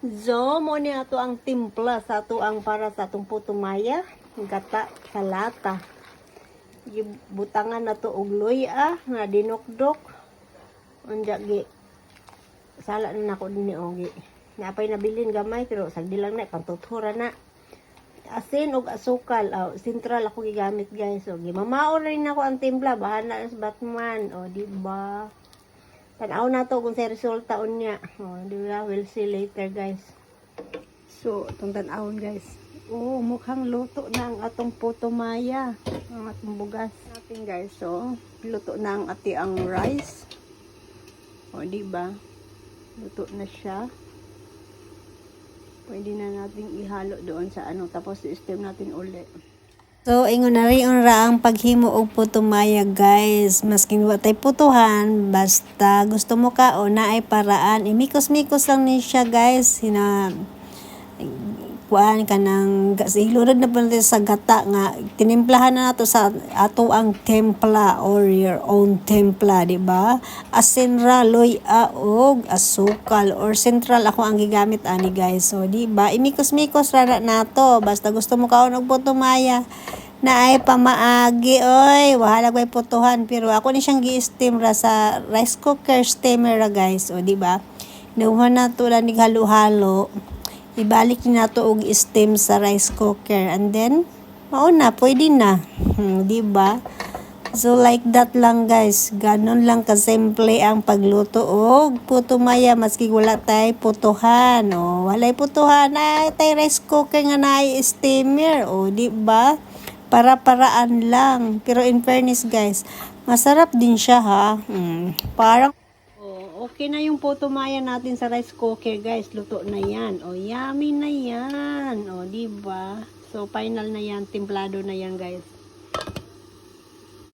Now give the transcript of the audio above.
So, mo ni ato ang timpla sa ato ang para sa atong putumaya, gata sa lata. Butangan na to og luya nga dinokdok. Unya gi sala na nako dinhi ogi. Napay nabilin gamay pero sagdi lang na pantutura na. Asin og asukal, sentral ako gigamit guys. So, gimamao rin ako ang timpla, bahala sa Batman, di ba? Tanaw na to kung sa resulta unya. Di ba? We'll see later guys. So, itong tanawon guys. Mukhang luto na ang atong putumaya. Ang atong bugas natin guys. So, luto na ang ang rice. Di ba? Luto na siya. Pwede na nating ihalo doon sa tapos i-steam natin ulit. So, ingon na rin ra ang paghimo og putumaya guys. Masking wa tay putuhan, basta gusto mo ka o naay paraan. Imikos-mikos lang ni siya guys. Kuan ka ng ilurad na pala sa gata nga. Tinimplahan na nato sa ato ang templa or your own templa, di ba? Asin ra, luya og asukal or central ako ang gigamit ani guys. So, di ba? Imikos-mikos ra nato. Basta gusto mo kaon og putumaya. Na ay pamaagi, wahala ko ay putuhan, pero ako ni siyang gi-steam ra sa rice cooker steamer ra guys, di ba? Nauha na to lang halo-halo, ibalik ni nato og steam sa rice cooker, and then mauna pwede na, di ba? So like that lang guys, ganon lang kasimple ang pagluto og putumaya maski wala tay putuhan, walay putuhan ay tay rice cooker nga naay steamer, di ba? Para-paraan lang. Pero in fairness guys, masarap din siya ha. Parang okay na yung putumaya natin sa rice cooker guys. Luto na yan. Yummy na yan. Di ba? So final na yan, timplado na yan guys.